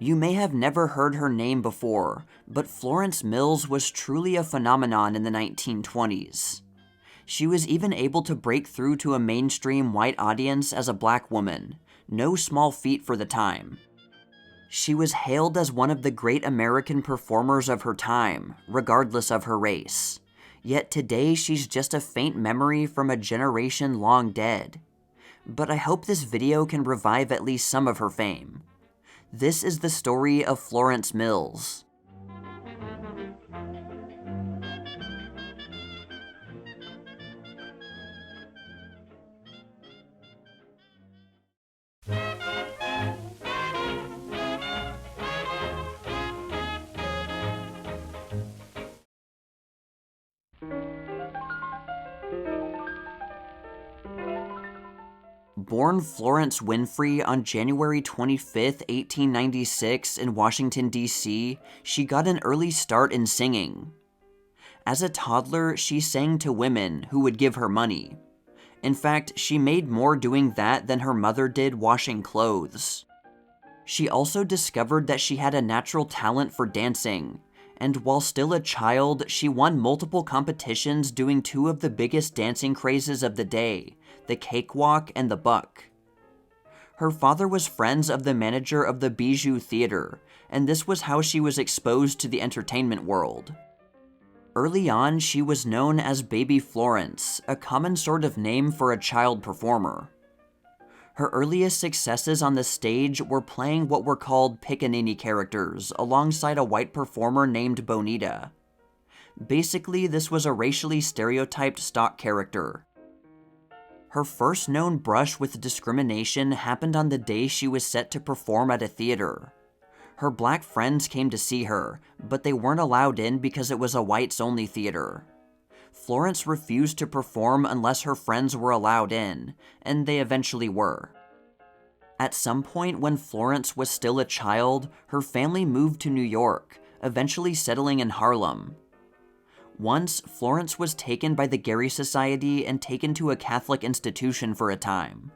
You may have never heard her name before, but Florence Mills was truly a phenomenon in the 1920s. She was even able to break through to a mainstream white audience as a black woman, no small feat for the time. She was hailed as one of the great American performers of her time, regardless of her race. Yet today she's just a faint memory from a generation long dead. But I hope this video can revive at least some of her fame. This is the story of Florence Mills. Born Florence Winfrey on January 25, 1896 in Washington, D.C., she got an early start in singing. As a toddler, she sang to women who would give her money. In fact, she made more doing that than her mother did washing clothes. She also discovered that she had a natural talent for dancing, and while still a child, she won multiple competitions doing two of the biggest dancing crazes of the day, the cakewalk and the buck. Her father was friends of the manager of the Bijou Theater, and this was how she was exposed to the entertainment world. Early on, she was known as Baby Florence, a common sort of name for a child performer. Her earliest successes on the stage were playing what were called pickaninny characters alongside a white performer named Bonita. Basically, this was a racially stereotyped stock character. Her first known brush with discrimination happened on the day she was set to perform at a theater. Her black friends came to see her, but they weren't allowed in because it was a whites-only theater. Florence refused to perform unless her friends were allowed in, and they eventually were. At some point when Florence was still a child, her family moved to New York, eventually settling in Harlem. Once, Florence was taken by the Gary Society and taken to a Catholic institution for a time.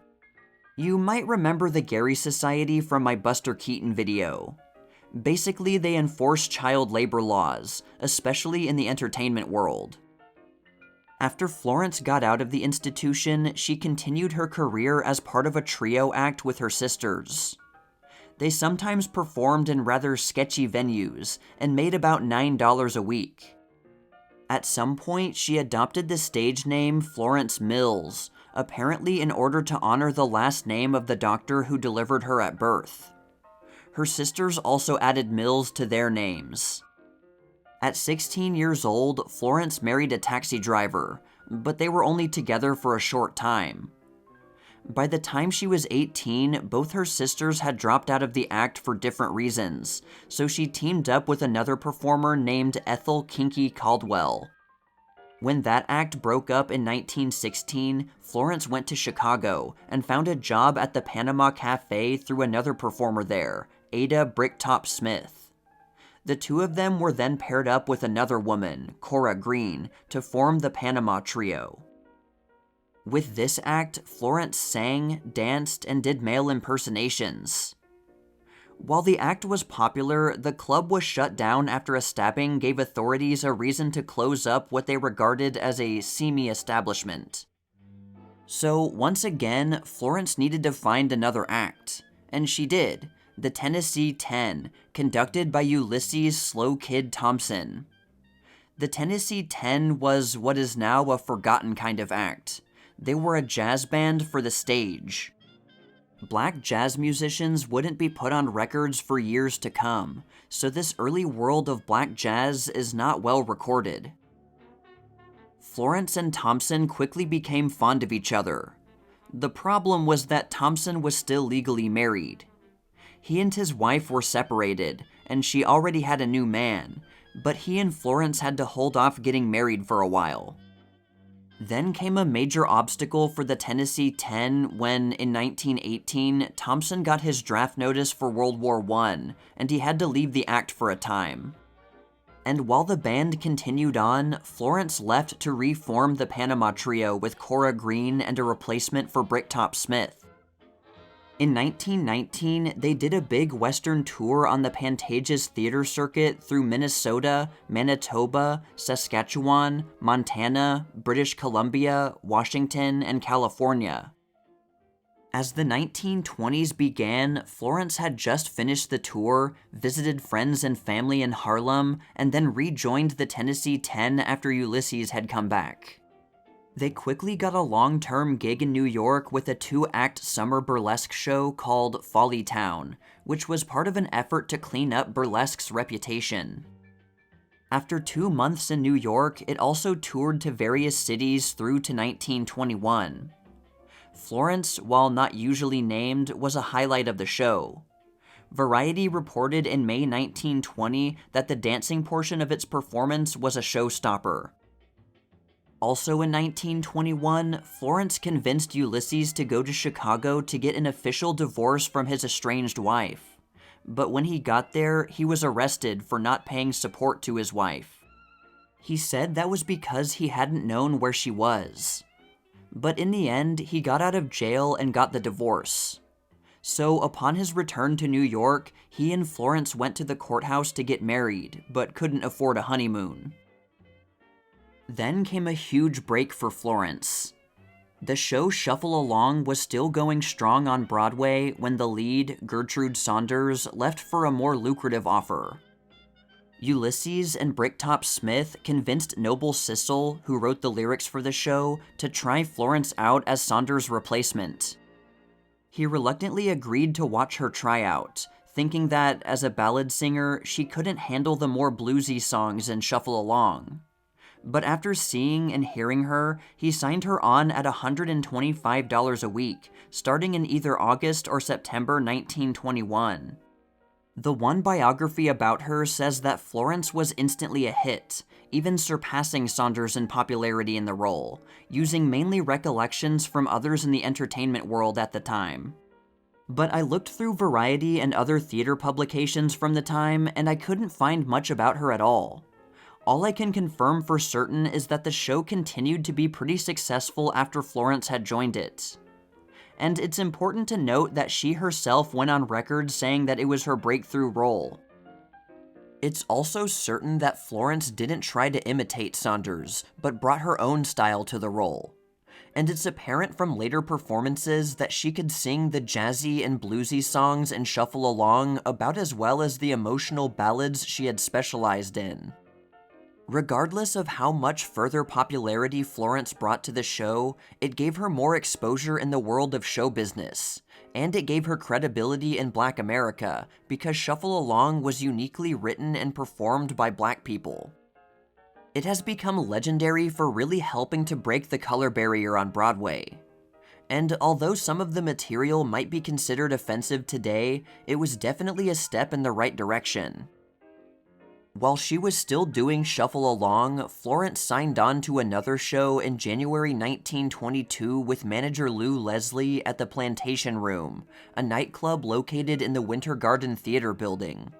You might remember the Gary Society from my Buster Keaton video. Basically, they enforce child labor laws, especially in the entertainment world. After Florence got out of the institution, she continued her career as part of a trio act with her sisters. They sometimes performed in rather sketchy venues and made about $9 a week. At some point, she adopted the stage name Florence Mills, apparently in order to honor the last name of the doctor who delivered her at birth. Her sisters also added Mills to their names. At 16 years old, Florence married a taxi driver, but they were only together for a short time. By the time she was 18, both her sisters had dropped out of the act for different reasons, so she teamed up with another performer named Ethel Kinky Caldwell. When that act broke up in 1916, Florence went to Chicago and found a job at the Panama Cafe through another performer there, Ada Bricktop Smith. The two of them were then paired up with another woman, Cora Green, to form the Panama Trio. With this act, Florence sang, danced, and did male impersonations. While the act was popular, the club was shut down after a stabbing gave authorities a reason to close up what they regarded as a seamy establishment. So, once again, Florence needed to find another act, and she did. The Tennessee 10, conducted by Ulysses Slow Kid Thompson. The Tennessee 10 was what is now a forgotten kind of act. They were a jazz band for the stage. Black jazz musicians wouldn't be put on records for years to come, so this early world of black jazz is not well recorded. Florence and Thompson quickly became fond of each other. The problem was that Thompson was still legally married. He and his wife were separated, and she already had a new man, but he and Florence had to hold off getting married for a while. Then came a major obstacle for the Tennessee 10 when, in 1918, Thompson got his draft notice for World War I, and he had to leave the act for a time. And while the band continued on, Florence left to reform the Panama Trio with Cora Green and a replacement for Bricktop Smith. In 1919, they did a big Western tour on the Pantages theater circuit through Minnesota, Manitoba, Saskatchewan, Montana, British Columbia, Washington, and California. As the 1920s began, Florence had just finished the tour, visited friends and family in Harlem, and then rejoined the Tennessee Ten after Ulysses had come back. They quickly got a long-term gig in New York with a 2-act summer burlesque show called Folly Town, which was part of an effort to clean up burlesque's reputation. After 2 months in New York, it also toured to various cities through to 1921. Florence, while not usually named, was a highlight of the show. Variety reported in May 1920 that the dancing portion of its performance was a showstopper. Also in 1921, Florence convinced Ulysses to go to Chicago to get an official divorce from his estranged wife. But when he got there, he was arrested for not paying support to his wife. He said that was because he hadn't known where she was. But in the end, he got out of jail and got the divorce. So upon his return to New York, he and Florence went to the courthouse to get married, but couldn't afford a honeymoon. Then came a huge break for Florence. The show Shuffle Along was still going strong on Broadway when the lead, Gertrude Saunders, left for a more lucrative offer. Ulysses and Bricktop Smith convinced Noble Sissel, who wrote the lyrics for the show, to try Florence out as Saunders' replacement. He reluctantly agreed to watch her try out, thinking that, as a ballad singer, she couldn't handle the more bluesy songs in Shuffle Along. But after seeing and hearing her, he signed her on at $125 a week, starting in either August or September 1921. The one biography about her says that Florence was instantly a hit, even surpassing Saunders in popularity in the role, using mainly recollections from others in the entertainment world at the time. But I looked through Variety and other theater publications from the time, and I couldn't find much about her at all. All I can confirm for certain is that the show continued to be pretty successful after Florence had joined it. And it's important to note that she herself went on record saying that it was her breakthrough role. It's also certain that Florence didn't try to imitate Saunders, but brought her own style to the role. And it's apparent from later performances that she could sing the jazzy and bluesy songs and Shuffle Along about as well as the emotional ballads she had specialized in. Regardless of how much further popularity Florence brought to the show, it gave her more exposure in the world of show business, and it gave her credibility in Black America, because Shuffle Along was uniquely written and performed by Black people. It has become legendary for really helping to break the color barrier on Broadway. And although some of the material might be considered offensive today, it was definitely a step in the right direction. While she was still doing Shuffle Along, Florence signed on to another show in January 1922 with manager Lou Leslie at the Plantation Room, a nightclub located in the Winter Garden Theater building.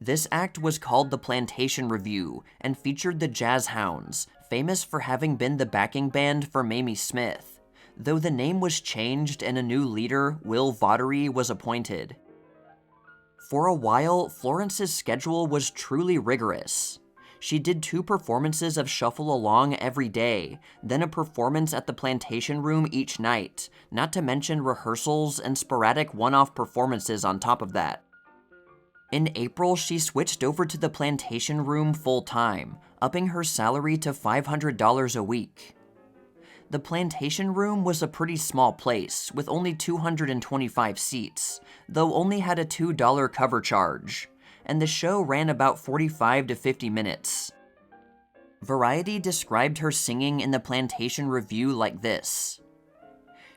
This act was called the Plantation Review and featured the Jazz Hounds, famous for having been the backing band for Mamie Smith, though the name was changed and a new leader, Will Vaudeville, was appointed. For a while, Florence's schedule was truly rigorous. She did 2 performances of Shuffle Along every day, then a performance at the Plantation Room each night, not to mention rehearsals and sporadic one-off performances on top of that. In April, she switched over to the Plantation Room full-time, upping her salary to $500 a week. The Plantation Room was a pretty small place, with only 225 seats, though only had a $2 cover charge, and the show ran about 45 to 50 minutes. Variety described her singing in the Plantation Review like this: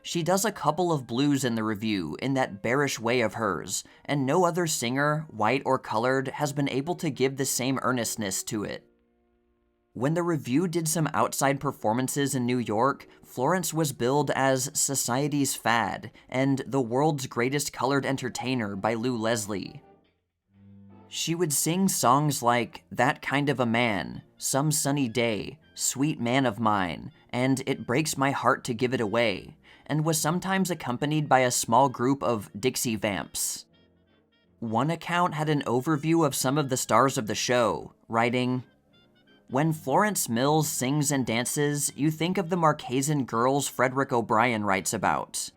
"She does a couple of blues in the review in that bearish way of hers, and no other singer, white or colored, has been able to give the same earnestness to it." When the review did some outside performances in New York, Florence was billed as Society's Fad and the World's Greatest Colored Entertainer by Lou Leslie. She would sing songs like That Kind of a Man, Some Sunny Day, Sweet Man of Mine, and It Breaks My Heart to Give It Away, and was sometimes accompanied by a small group of Dixie vamps. One account had an overview of some of the stars of the show, writing, "When Florence Mills sings and dances, you think of the Marquesan girls Frederick O'Brien writes about.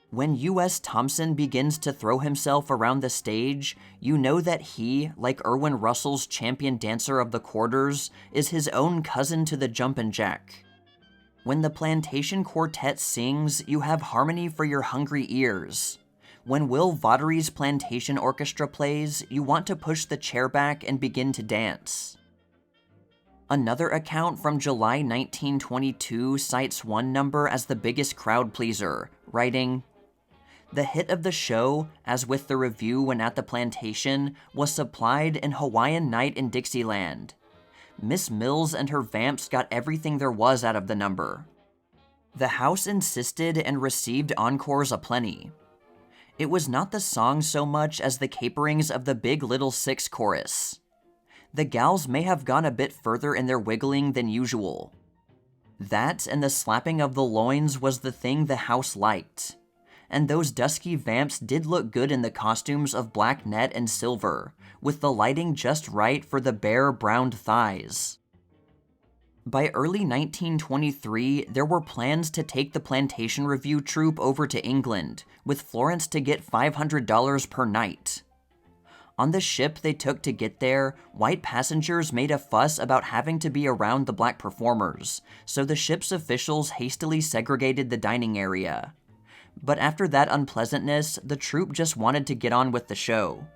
When U.S. Thompson begins to throw himself around the stage, you know that he, like Erwin Russell's champion dancer of the quarters, is his own cousin to the jumpin' jack. When the Plantation Quartet sings, you have harmony for your hungry ears. When Will Vaudeville's Plantation Orchestra plays, you want to push the chair back and begin to dance." Another account from July 1922 cites one number as the biggest crowd pleaser, writing, "The hit of the show, as with the review when at the Plantation, was supplied in Hawaiian Night in Dixieland. Miss Mills and her vamps got everything there was out of the number. The house insisted and received encores aplenty. It was not the song so much as the caperings of the Big Little Six chorus. The gals may have gone a bit further in their wiggling than usual. That and the slapping of the loins was the thing the house liked. And those dusky vamps did look good in the costumes of black net and silver, with the lighting just right for the bare, browned thighs." By early 1923, there were plans to take the Plantation Review troupe over to England, with Florence to get $500 per night. On the ship they took to get there, white passengers made a fuss about having to be around the black performers, so the ship's officials hastily segregated the dining area. But after that unpleasantness, the troupe just wanted to get on with the show.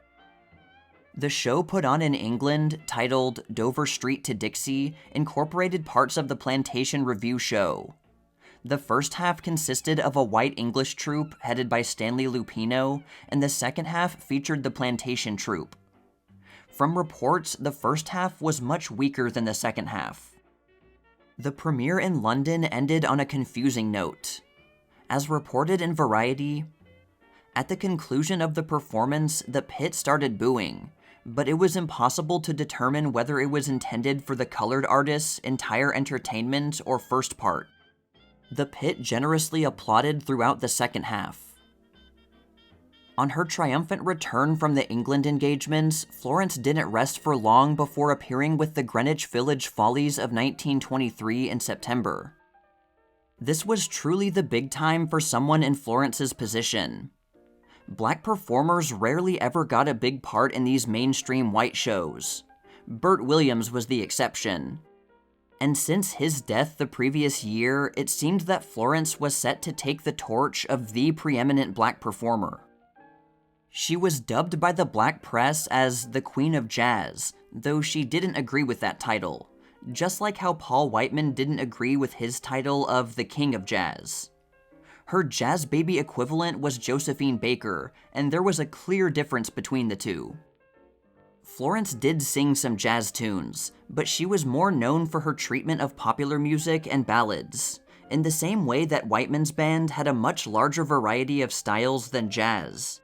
The show put on in England, titled Dover Street to Dixie, incorporated parts of the Plantation Review show. The first half consisted of a white English troupe headed by Stanley Lupino, and the second half featured the Plantation troupe. From reports, the first half was much weaker than the second half. The premiere in London ended on a confusing note. As reported in Variety, at the conclusion of the performance, the pit started booing, but it was impossible to determine whether it was intended for the colored artist's entire entertainment or first part. The pit generously applauded throughout the second half. On her triumphant return from the England engagements, Florence didn't rest for long before appearing with the Greenwich Village Follies of 1923 in September. This was truly the big time for someone in Florence's position. Black performers rarely ever got a big part in these mainstream white shows. Burt Williams was the exception. And since his death the previous year, it seemed that Florence was set to take the torch of the preeminent black performer. She was dubbed by the black press as the Queen of Jazz, though she didn't agree with that title, just like how Paul Whiteman didn't agree with his title of the King of Jazz. Her jazz baby equivalent was Josephine Baker, and there was a clear difference between the two. Florence did sing some jazz tunes, but she was more known for her treatment of popular music and ballads, in the same way that Whiteman's band had a much larger variety of styles than jazz.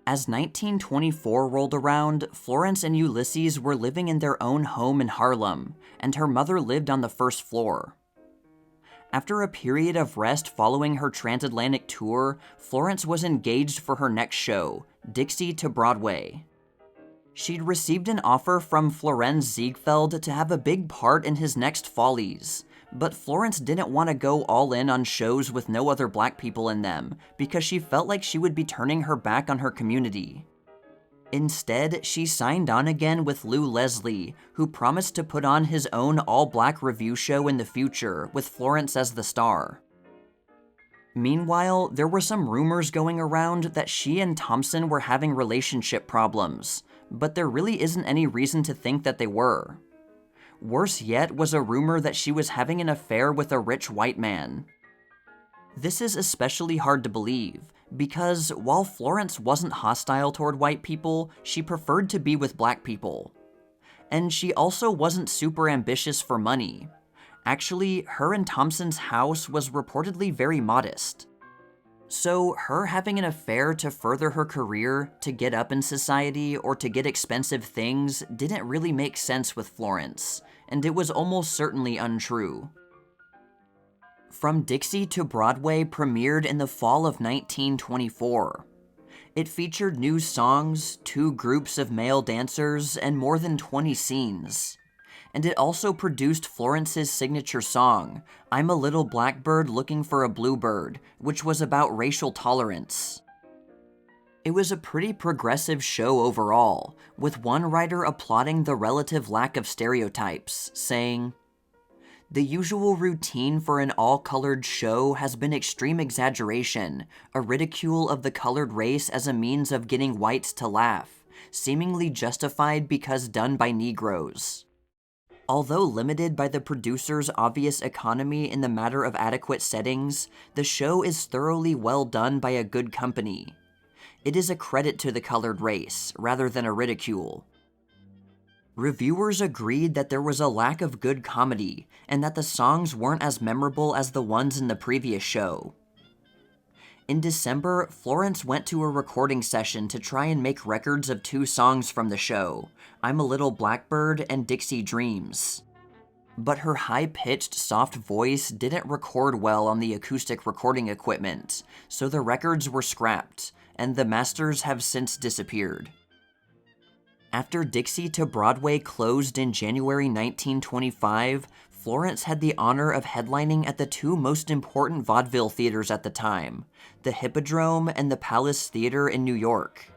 As 1924 rolled around, Florence and Ulysses were living in their own home in Harlem, and her mother lived on the first floor. After a period of rest following her transatlantic tour, Florence was engaged for her next show, Dixie to Broadway. She'd received an offer from Florenz Ziegfeld to have a big part in his next Follies, but Florence didn't want to go all in on shows with no other black people in them because she felt like she would be turning her back on her community. Instead, she signed on again with Lou Leslie, who promised to put on his own all-black review show in the future, with Florence as the star. Meanwhile, there were some rumors going around that she and Thompson were having relationship problems, but there really isn't any reason to think that they were. Worse yet was a rumor that she was having an affair with a rich white man. This is especially hard to believe, because while Florence wasn't hostile toward white people, she preferred to be with black people. And she also wasn't super ambitious for money. Actually, her and Thompson's house was reportedly very modest. So her having an affair to further her career, to get up in society, or to get expensive things didn't really make sense with Florence, and it was almost certainly untrue. From Dixie to Broadway premiered in the fall of 1924. It featured new songs, 2 groups of male dancers, and more than 20 scenes. And it also produced Florence's signature song, I'm a Little Blackbird Looking for a Bluebird, which was about racial tolerance. It was a pretty progressive show overall, with one writer applauding the relative lack of stereotypes, saying, "The usual routine for an all-colored show has been extreme exaggeration, a ridicule of the colored race as a means of getting whites to laugh, seemingly justified because done by Negroes." Although limited by the producer's obvious economy in the matter of adequate settings, the show is thoroughly well done by a good company. It is a credit to the colored race, rather than a ridicule. Reviewers agreed that there was a lack of good comedy, and that the songs weren't as memorable as the ones in the previous show. In December, Florence went to a recording session to try and make records of 2 songs from the show, I'm a Little Blackbird and Dixie Dreams. But her high-pitched, soft voice didn't record well on the acoustic recording equipment, so the records were scrapped, and the masters have since disappeared. After Dixie to Broadway closed in January 1925, Florence had the honor of headlining at the 2 most important vaudeville theaters at the time, the Hippodrome and the Palace Theater in New York.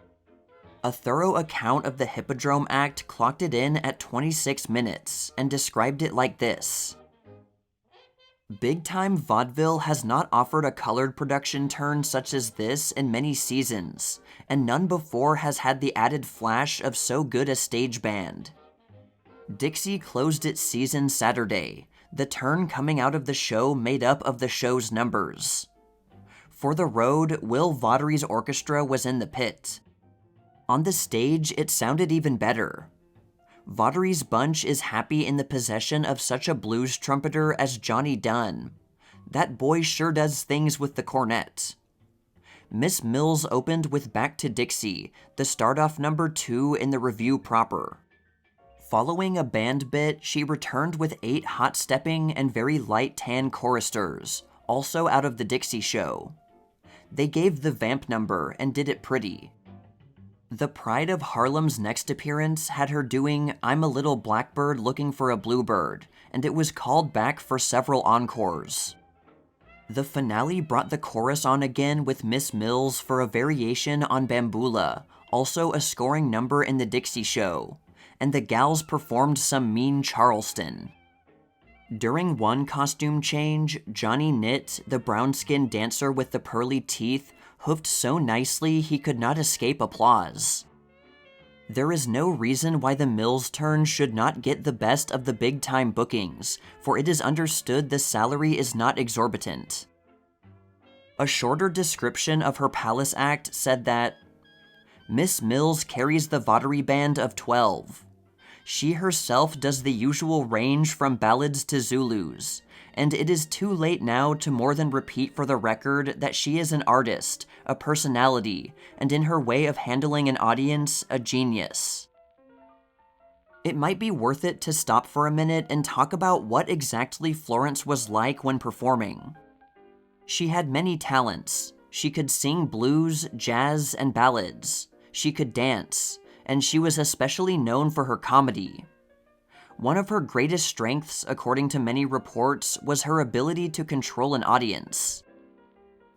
A thorough account of the Hippodrome act clocked it in at 26 minutes and described it like this: "Big-time vaudeville has not offered a colored production turn such as this in many seasons, and none before has had the added flash of so good a stage band. Dixie closed its season Saturday, the turn coming out of the show made up of the show's numbers. For the road, Will Vaudrey's orchestra was in the pit. On the stage, it sounded even better. Vaudrey's bunch is happy in the possession of such a blues trumpeter as Johnny Dunn. That boy sure does things with the cornet. Miss Mills opened with Back to Dixie, the start-off number 2 in the review proper. Following a band bit, she returned with 8 hot-stepping and very light tan choristers, also out of the Dixie show. They gave the vamp number and did it pretty. The Pride of Harlem's next appearance had her doing I'm a Little Blackbird Looking for a Bluebird, and it was called back for several encores. The finale brought the chorus on again with Miss Mills for a variation on Bambula, also a scoring number in the Dixie show, and the gals performed some mean Charleston. During one costume change, Johnny Knit, the brown-skinned dancer with the pearly teeth, hoofed so nicely he could not escape applause. There is no reason why the Mills turn should not get the best of the big-time bookings, for it is understood the salary is not exorbitant. A shorter description of her palace act said that, "Miss Mills carries the Vaudrey band of 12. She herself does the usual range from ballads to Zulus, and it is too late now to more than repeat for the record that she is an artist, a personality, and in her way of handling an audience, a genius." It might be worth it to stop for a minute and talk about what exactly Florence was like when performing. She had many talents. She could sing blues, jazz, and ballads. She could dance, and she was especially known for her comedy. One of her greatest strengths, according to many reports, was her ability to control an audience.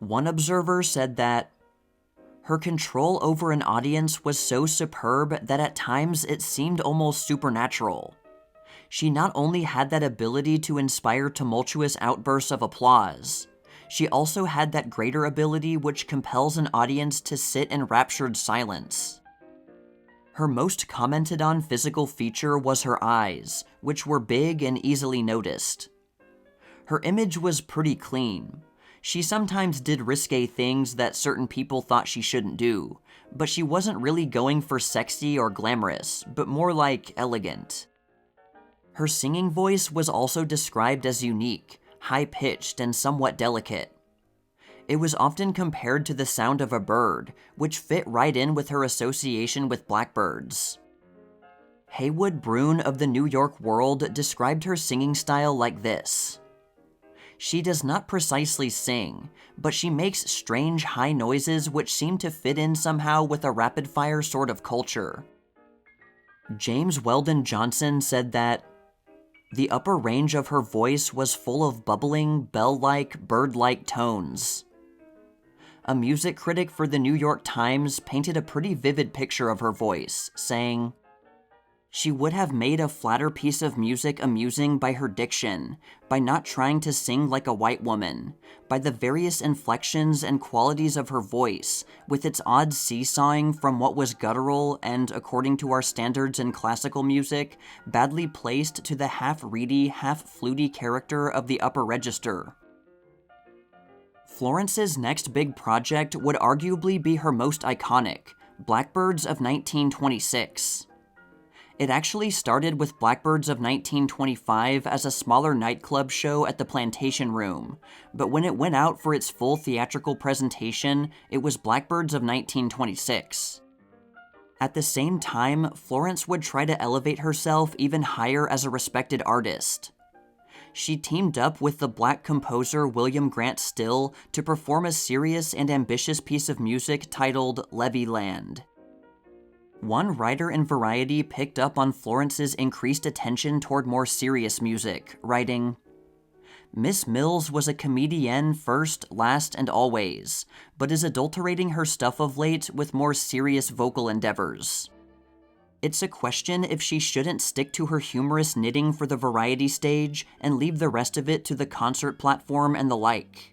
One observer said that, "Her control over an audience was so superb that at times it seemed almost supernatural. She not only had that ability to inspire tumultuous outbursts of applause, she also had that greater ability which compels an audience to sit in raptured silence." Her most commented on physical feature was her eyes, which were big and easily noticed. Her image was pretty clean. She sometimes did risque things that certain people thought she shouldn't do, but she wasn't really going for sexy or glamorous, but more like elegant. Her singing voice was also described as unique, high-pitched, and somewhat delicate. It was often compared to the sound of a bird, which fit right in with her association with blackbirds. Haywood Broun of the New York World described her singing style like this: She does not precisely sing, but she makes strange high noises which seem to fit in somehow with a rapid-fire sort of culture. James Weldon Johnson said that the upper range of her voice was full of bubbling, bell-like, bird-like tones. A music critic for the New York Times painted a pretty vivid picture of her voice, saying, "She would have made a flatter piece of music amusing by her diction, by not trying to sing like a white woman, by the various inflections and qualities of her voice, with its odd seesawing from what was guttural and, according to our standards in classical music, badly placed to the half-reedy, half-fluty character of the upper register." Florence's next big project would arguably be her most iconic, Blackbirds of 1926. It actually started with Blackbirds of 1925 as a smaller nightclub show at the Plantation Room, but when it went out for its full theatrical presentation, it was Blackbirds of 1926. At the same time, Florence would try to elevate herself even higher as a respected artist. She teamed up with the Black composer William Grant Still to perform a serious and ambitious piece of music titled Levy Land. One writer in Variety picked up on Florence's increased attention toward more serious music, writing, "Miss Mills was a comedienne first, last, and always, but is adulterating her stuff of late with more serious vocal endeavors. It's a question if she shouldn't stick to her humorous knitting for the variety stage and leave the rest of it to the concert platform and the like."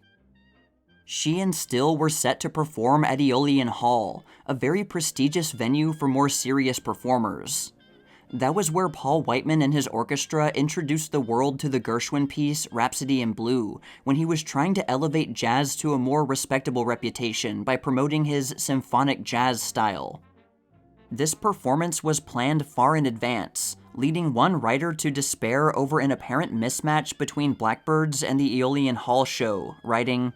She and Still were set to perform at Aeolian Hall, a very prestigious venue for more serious performers. That was where Paul Whiteman and his orchestra introduced the world to the Gershwin piece Rhapsody in Blue, when he was trying to elevate jazz to a more respectable reputation by promoting his symphonic jazz style. This performance was planned far in advance, leading one writer to despair over an apparent mismatch between Blackbirds and the Aeolian Hall show, writing,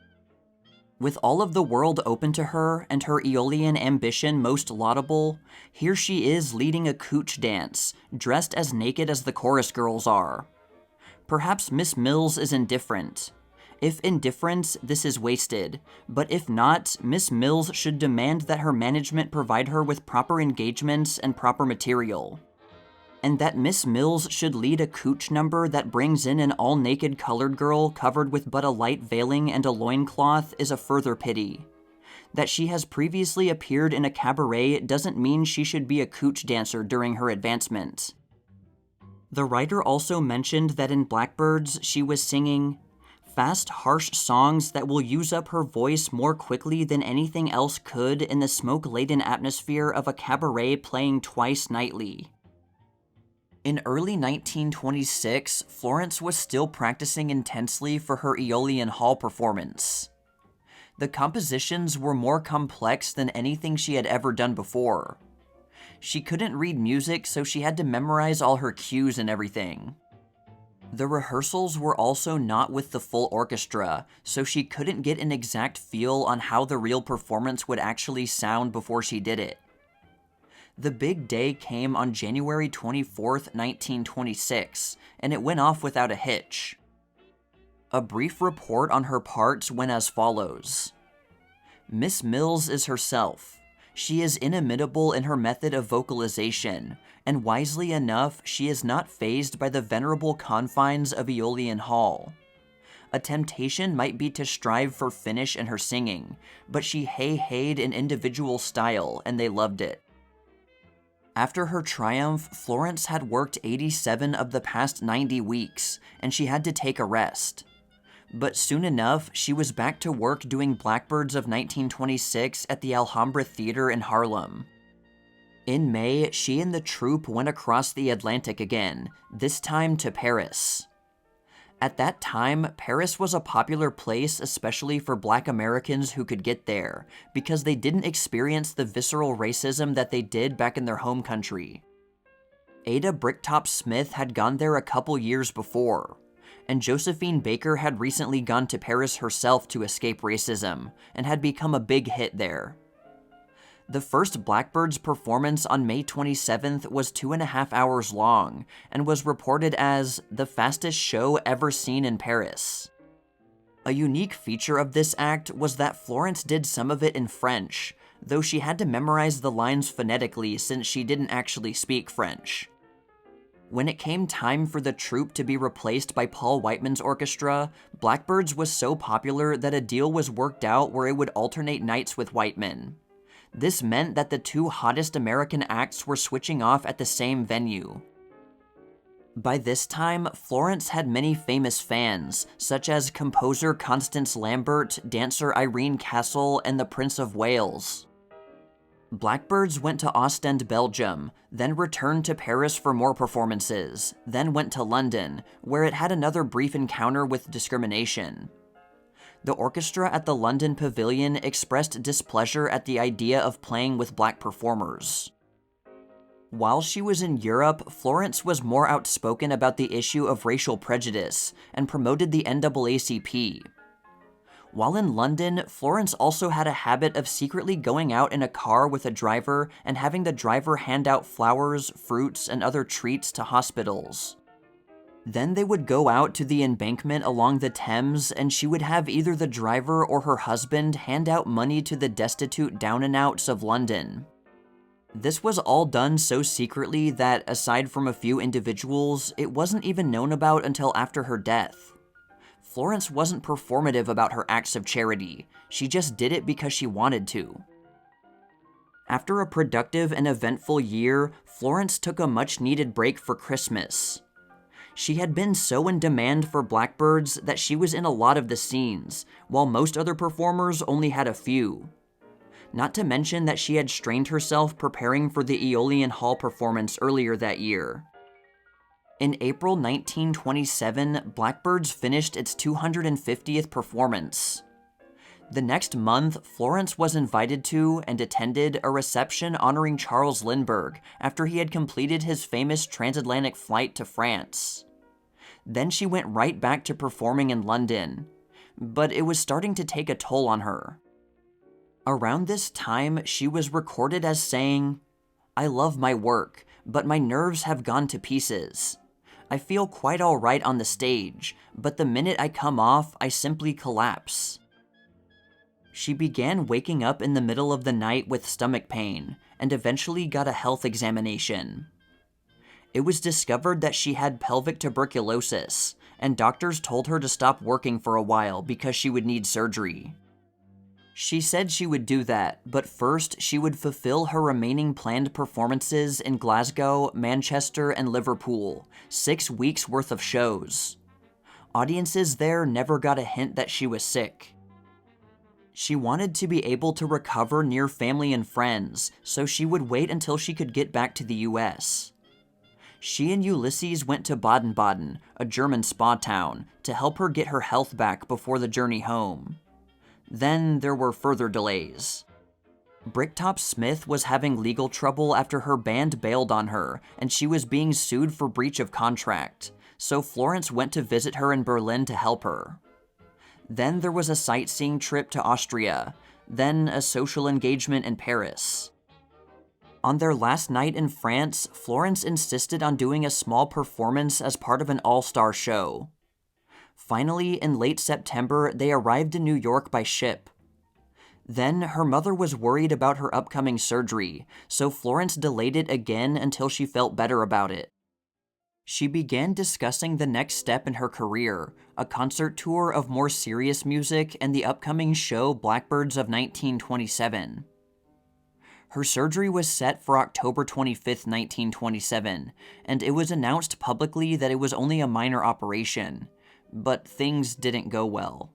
"With all of the world open to her and her Aeolian ambition most laudable, here she is leading a cooch dance, dressed as naked as the chorus girls are. Perhaps Miss Mills is indifferent. If indifferent, this is wasted, but if not, Miss Mills should demand that her management provide her with proper engagements and proper material. And that Miss Mills should lead a cooch number that brings in an all-naked colored girl covered with but a light veiling and a loincloth is a further pity. That she has previously appeared in a cabaret doesn't mean she should be a cooch dancer during her advancement." The writer also mentioned that in Blackbirds she was singing fast, harsh songs that will use up her voice more quickly than anything else could in the smoke-laden atmosphere of a cabaret playing twice nightly. In early 1926, Florence was still practicing intensely for her Aeolian Hall performance. The compositions were more complex than anything she had ever done before. She couldn't read music, so she had to memorize all her cues and everything. The rehearsals were also not with the full orchestra, so she couldn't get an exact feel on how the real performance would actually sound before she did it. The big day came on January 24th, 1926, and it went off without a hitch. A brief report on her parts went as follows. Miss Mills is herself. She is inimitable in her method of vocalization, and wisely enough, she is not fazed by the venerable confines of Aeolian Hall. A temptation might be to strive for finish in her singing, but she hey-heyed in individual style, and they loved it. After her triumph, Florence had worked 87 of the past 90 weeks, and she had to take a rest. But soon enough, she was back to work doing Blackbirds of 1926 at the Alhambra Theater in Harlem. In May, she and the troupe went across the Atlantic again, this time to Paris. At that time, Paris was a popular place especially for Black Americans who could get there, because they didn't experience the visceral racism that they did back in their home country. Ada Bricktop Smith had gone there a couple years before, and Josephine Baker had recently gone to Paris herself to escape racism, and had become a big hit there. The first Blackbirds performance on May 27th was 2.5 hours long, and was reported as the fastest show ever seen in Paris. A unique feature of this act was that Florence did some of it in French, though she had to memorize the lines phonetically since she didn't actually speak French. When it came time for the troupe to be replaced by Paul Whiteman's orchestra, Blackbirds was so popular that a deal was worked out where it would alternate nights with Whiteman. This meant that the two hottest American acts were switching off at the same venue. By this time, Florence had many famous fans, such as composer Constance Lambert, dancer Irene Castle, and the Prince of Wales. Blackbirds went to Ostend, Belgium, then returned to Paris for more performances, then went to London, where it had another brief encounter with discrimination. The orchestra at the London Pavilion expressed displeasure at the idea of playing with black performers. While she was in Europe, Florence was more outspoken about the issue of racial prejudice and promoted the NAACP. While in London, Florence also had a habit of secretly going out in a car with a driver and having the driver hand out flowers, fruits, and other treats to hospitals. Then they would go out to the embankment along the Thames, and she would have either the driver or her husband hand out money to the destitute down-and-outs of London. This was all done so secretly that, aside from a few individuals, it wasn't even known about until after her death. Florence wasn't performative about her acts of charity, she just did it because she wanted to. After a productive and eventful year, Florence took a much-needed break for Christmas. She had been so in demand for Blackbirds that she was in a lot of the scenes, while most other performers only had a few. Not to mention that she had strained herself preparing for the Aeolian Hall performance earlier that year. In April 1927, Blackbirds finished its 250th performance. The next month, Florence was invited to and attended a reception honoring Charles Lindbergh after he had completed his famous transatlantic flight to France. Then she went right back to performing in London, but it was starting to take a toll on her. Around this time, she was recorded as saying, "I love my work, but my nerves have gone to pieces. I feel quite all right on the stage, but the minute I come off, I simply collapse." She began waking up in the middle of the night with stomach pain, and eventually got a health examination. It was discovered that she had pelvic tuberculosis, and doctors told her to stop working for a while because she would need surgery. She said she would do that, but first she would fulfill her remaining planned performances in Glasgow, Manchester, and Liverpool, 6 weeks worth of shows. Audiences there never got a hint that she was sick. She wanted to be able to recover near family and friends, so she would wait until she could get back to the US. She and Ulysses went to Baden-Baden, a German spa town, to help her get her health back before the journey home. Then there were further delays. Bricktop Smith was having legal trouble after her band bailed on her, and she was being sued for breach of contract, so Florence went to visit her in Berlin to help her. Then there was a sightseeing trip to Austria, then a social engagement in Paris. On their last night in France, Florence insisted on doing a small performance as part of an all-star show. Finally, in late September, they arrived in New York by ship. Then, her mother was worried about her upcoming surgery, so Florence delayed it again until she felt better about it. She began discussing the next step in her career, a concert tour of more serious music and the upcoming show Blackbirds of 1927. Her surgery was set for October 25, 1927, and it was announced publicly that it was only a minor operation. But things didn't go well.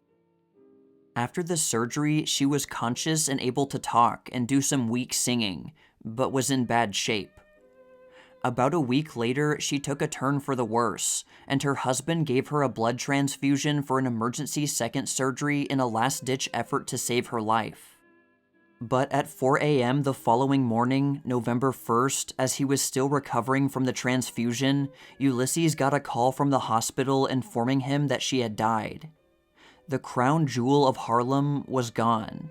After the surgery, she was conscious and able to talk and do some weak singing, but was in bad shape. About a week later, she took a turn for the worse, and her husband gave her a blood transfusion for an emergency second surgery in a last-ditch effort to save her life. But at 4 a.m. the following morning, November 1st, as he was still recovering from the transfusion, Ulysses got a call from the hospital informing him that she had died. The crown jewel of Harlem was gone.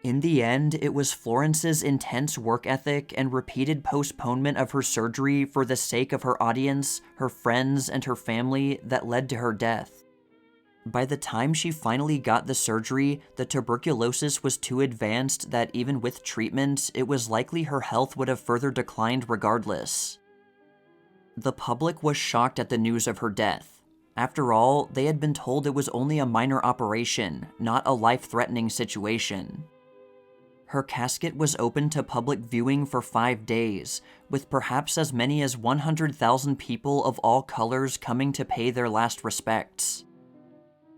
In the end, it was Florence's intense work ethic and repeated postponement of her surgery for the sake of her audience, her friends, and her family that led to her death. By the time she finally got the surgery, the tuberculosis was too advanced that even with treatment, it was likely her health would have further declined regardless. The public was shocked at the news of her death. After all, they had been told it was only a minor operation, not a life-threatening situation. Her casket was open to public viewing for 5 days, with perhaps as many as 100,000 people of all colors coming to pay their last respects.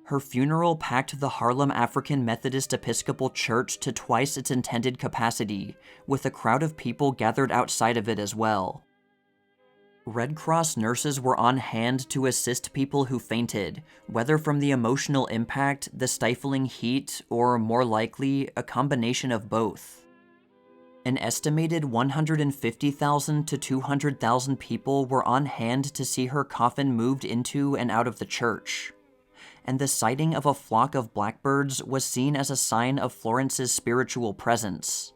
Her funeral packed the Harlem African Methodist Episcopal Church to twice its intended capacity, with a crowd of people gathered outside of it as well. Red Cross nurses were on hand to assist people who fainted, whether from the emotional impact, the stifling heat, or more likely, a combination of both. An estimated 150,000 to 200,000 people were on hand to see her coffin moved into and out of the church. And the sighting of a flock of blackbirds was seen as a sign of Florence's spiritual presence.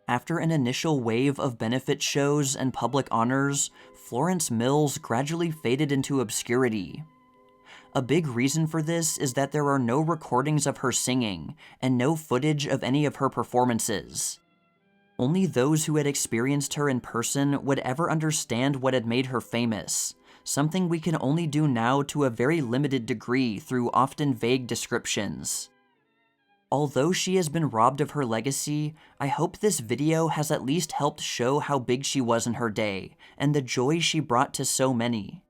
After an initial wave of benefit shows and public honors, Florence Mills gradually faded into obscurity. A big reason for this is that there are no recordings of her singing, and no footage of any of her performances. Only those who had experienced her in person would ever understand what had made her famous, something we can only do now to a very limited degree through often vague descriptions. Although she has been robbed of her legacy, I hope this video has at least helped show how big she was in her day, and the joy she brought to so many.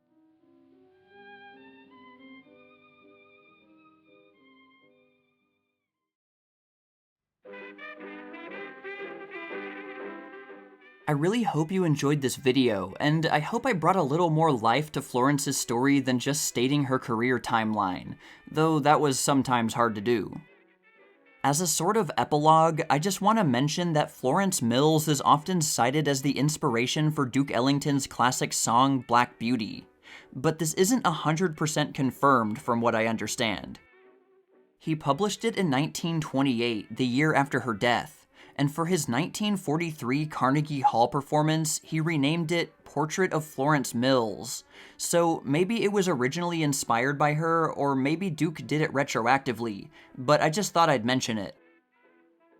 I really hope you enjoyed this video, and I hope I brought a little more life to Florence's story than just stating her career timeline, though that was sometimes hard to do. As a sort of epilogue, I just want to mention that Florence Mills is often cited as the inspiration for Duke Ellington's classic song Black Beauty, but this isn't 100% confirmed from what I understand. He published it in 1928, the year after her death, and for his 1943 Carnegie Hall performance, he renamed it Portrait of Florence Mills. So maybe it was originally inspired by her, or maybe Duke did it retroactively, but I just thought I'd mention it.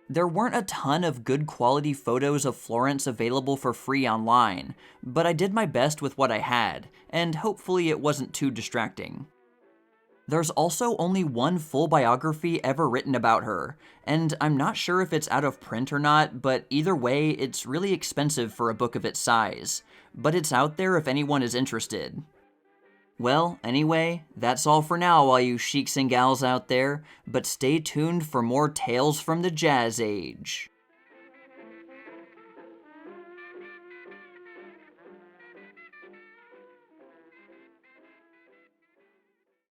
There weren't a ton of good quality photos of Florence available for free online, but I did my best with what I had, and hopefully it wasn't too distracting. There's also only one full biography ever written about her, and I'm not sure if it's out of print or not, but either way, it's really expensive for a book of its size. But it's out there if anyone is interested. Well, anyway, that's all for now, all you sheiks and gals out there, but stay tuned for more tales from the Jazz Age.